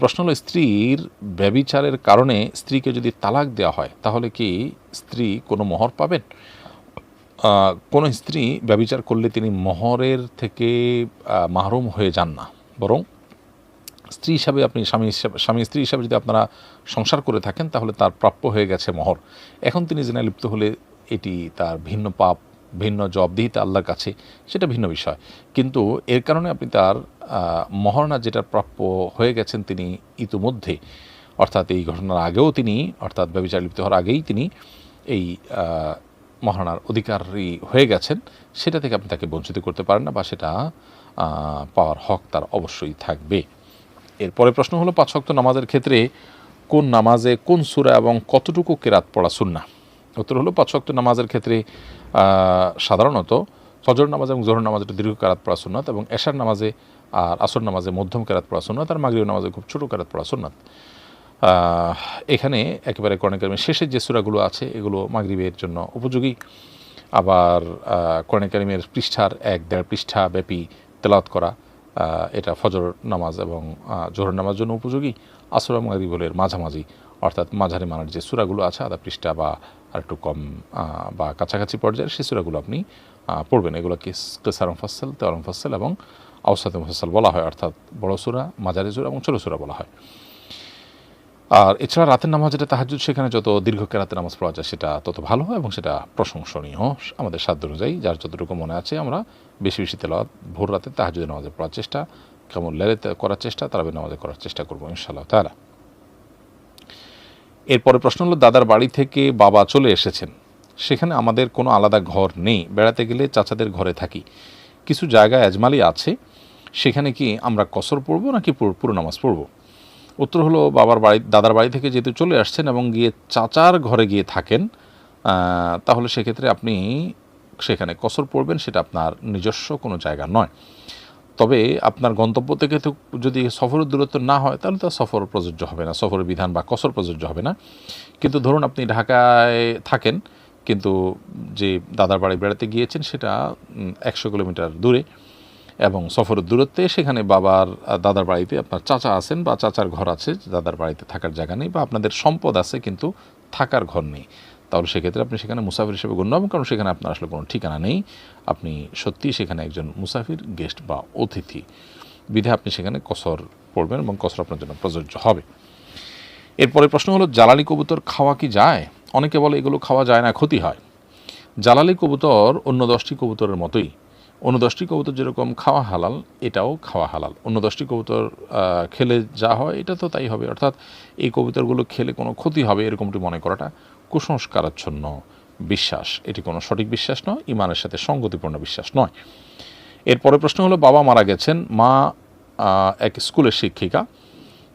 প্রশ্ন হলো, স্ত্রীর ব্যভিচারের কারণে স্ত্রীকে যদি তালাক দেওয়া হয় তাহলে কি স্ত্রী কোনো মোহর পাবেন? কোনো স্ত্রী ব্যভিচার করলে তিনি মোহরের থেকে মাহরুম হয়ে যান না, বরং স্ত্রী হিসাবে আপনি স্বামী স্ত্রী হিসাবে যদি আপনারা সংসার করে থাকেন তাহলে তার প্রাপ্য হয়ে গেছে মোহর। এখন তিনি জিনায় লিপ্ত হলে এটি তার ভিন্ন পাপ, ভিন্ন জবাবদিহিতা আল্লাহর কাছে, সেটা ভিন্ন বিষয়। কিন্তু এর কারণে আপনি তার মহারণা যেটা প্রাপ্য হয়ে গেছেন তিনি ইতিমধ্যে, অর্থাৎ এই ঘটনার আগেও তিনি, অর্থাৎ ব্যভিচার লিপ্ত হওয়ার আগেই তিনি এই মহারণার অধিকারী হয়ে গেছেন, সেটা থেকে আপনি তাকে বঞ্চিত করতে পারেন না, বা সেটা পাওয়ার হক তার অবশ্যই থাকবে। এরপরে প্রশ্ন হলো, 5 ওয়াক্ত নামাজের ক্ষেত্রে কোন নামাজে কোন সূরা এবং কতটুকু কেরাত পড়া সুন্নাহ? উত্তর হলো, 5 ওয়াক্ত নামাজের ক্ষেত্রে সাধারণত ফজর নামাজ এবং জোহর নামাজে দীর্ঘ কেরাত পড়া সুন্নাত, এবং এশার নামাজে আর আসর নামাজে মধ্যম কেরাত পড়া সুন্নাত, আর মাগরিব নামাজে খুব ছোটো কেরাত পড়া সুন্নাত। এখানে একেবারে কোরআন কারিমের শেষের যে সূরাগুলো আছে এগুলো মাগরিবের জন্য উপযোগী, আবার কোরআন কারিমের পৃষ্ঠার 1-1.5 পৃষ্ঠা ব্যাপী তেলাওয়াত করা, এটা ফজর নামাজ এবং জোহর নামাজের জন্য উপযোগী। আসর এবং মাগরিবের মাঝামাঝি, অর্থাৎ মাঝারি মানের যে সূরাগুলো আছে, আধা পৃষ্ঠা বা আর একটু কম বা কাছাকাছি পর্যায়ের সেই সূরাগুলো আপনি পড়বেন। এগুলোকে কিসার মুফাসসাল, তেওয়াল মুফাসসাল এবং আওসাত মুফাসসাল বলা হয়, অর্থাৎ বড় সূরা, মাঝারি সূরা এবং ছোট সূরা বলা হয়। আর এছাড়া রাতের নামাজ যেটা তাহাজ্জুদ, সেখানে যত দীর্ঘ কেরাতের নামাজ পড়া যায় সেটা তত ভালো হয় এবং সেটা প্রশংসনীয়। আমাদের সাধ্য অনুযায়ী যার যতটুকু মনে আছে আমরা বেশি বেশি তেলাওয়াত ভোর রাতে তাহাজ্জুদের নামাজে পড়ার চেষ্টা, কেমন লেলিতে করার চেষ্টা, তারাবির নামাজে করার চেষ্টা করবো ইনশাআল্লাহ তাআলা। এরপরে প্রশ্ন হলো, দাদার বাড়ি থেকে বাবা চলে এসেছেন, সেখানে আমাদের কোনো আলাদা ঘর নেই, বেড়াতে গেলে চাচাদের ঘরে থাকি, কিছু জায়গায় আজমালি আছে, সেখানে কি আমরা কসর পড়ব নাকি পুরো নামাজ পড়ব? উত্তর হলো, দাদার বাড়ি থেকে যেহেতু চলে আসছেন এবং গিয়ে চাচার ঘরে গিয়ে থাকেন, তাহলে সেক্ষেত্রে আপনি সেখানে কসর পড়বেন, সেটা আপনার নিজস্ব কোনো জায়গা নয়। তবে আপনার গন্তব্য থেকে তো যদি সফরের দূরত্ব না হয় তাহলে তো সফর প্রযোজ্য হবে না, সফরের বিধান বা কসর প্রযোজ্য হবে না। কিন্তু ধরুন আপনি ঢাকায় থাকেন, কিন্তু যে দাদার বাড়ি বেড়াতে গিয়েছেন সেটা 100 কিলোমিটার দূরে এবং সফরের দূরত্বে, সেখানে দাদার বাড়িতে আপনার চাচা আছেন বা চাচার ঘর আছে, দাদার বাড়িতে থাকার জায়গা নেই, বা আপনাদের সম্পদ আছে কিন্তু থাকার ঘর নেই, তাহলে সেক্ষেত্রে আপনি সেখানে মুসাফির হিসেবে গণ্য হবেন, কারণ সেখানে আপনার আসলে কোনো ঠিকানা নেই, আপনি সত্যিই সেখানে একজন মুসাফির, গেস্ট বা অতিথি, বিধায় আপনি সেখানে কসর পড়বেন এবং কসর আপনার জন্য প্রযোজ্য হবে। এরপরে প্রশ্ন হলো, জালালি কবুতর খাওয়া কি যায়? অনেকে বলে এগুলো খাওয়া যায় না, ক্ষতি হয়। জালালি কবুতর অন্য 10টি কবুতরের মতোই, অন্য 10টি কবুতর যেরকম খাওয়া হালাল, এটাও খাওয়া হালাল। অন্য 10টি কবুতর খেলে যা হয় এটা তো তাই হবে, অর্থাৎ এই কবুতরগুলো খেলে কোনো ক্ষতি হবে এরকমটি মনে করাটা কুসংস্কারাচ্ছন্ন বিশ্বাস, এটি কোনো সঠিক বিশ্বাস নয়, ইমানের সাথে সঙ্গতিপূর্ণ বিশ্বাস নয়। এরপরে প্রশ্ন হলো, বাবা মারা গেছেন, মা এক স্কুলের শিক্ষিকা,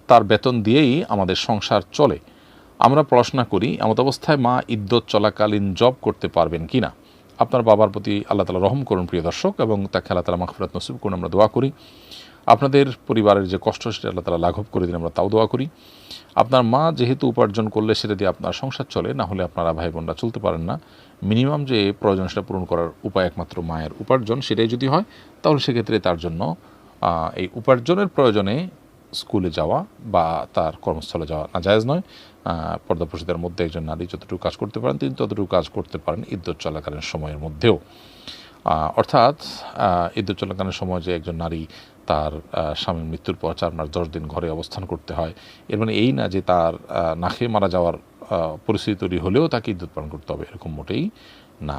তার বেতন দিয়েই আমাদের সংসার চলে, আমরা পড়াশোনা করি, এমত অবস্থায় মা ইদ্যত চলাকালীন জব করতে পারবেন কি না? আপনার বাবার প্রতি আল্লাহ তাআলা রহম করুন প্রিয় দর্শক, এবং তাকে আল্লাহ তাআলা মাগফিরাত নসিব করুন, আমরা দোয়া করি। আপনাদের পরিবারের যে কষ্ট সেটা আল্লাহ তাআলা লাঘব করে দিন, আমরা তাও দোয়া করি। আপনার মা যেহেতু উপার্জন করলে সেটা দিয়ে আপনার সংসার চলে, না হলে আপনারা ভাই বোনরা চলতে পারেন না। মিনিমাম যে প্রয়োজন সেটা পূরণ করার উপায় একমাত্র মায়ের উপার্জন, সেটাই যদি হয় তাহলে সেক্ষেত্রে তার জন্য এই উপার্জনের প্রয়োজনে স্কুলে যাওয়া বা তার কর্মস্থলে যাওয়া নাজায়েজ নয়। পর্দাপ্রসিদের মধ্যে একজন নারী যতটুকু কাজ করতে পারেন তিনি ততটুকু কাজ করতে পারেন ইদ্যত চলাকালীন সময়ের মধ্যেও। অর্থাৎ ইদ্যত চলাকালীন সময় যে একজন নারী তার স্বামীর মৃত্যুর পর 4 মাস 10 দিন ঘরে অবস্থান করতে হয়, এর মানে এই না যে তার না খেয়ে মারা যাওয়ার পরিস্থিতি তৈরি হলেও তাকে ইদ্যত পালন করতে হবে, এরকম মোটেই না।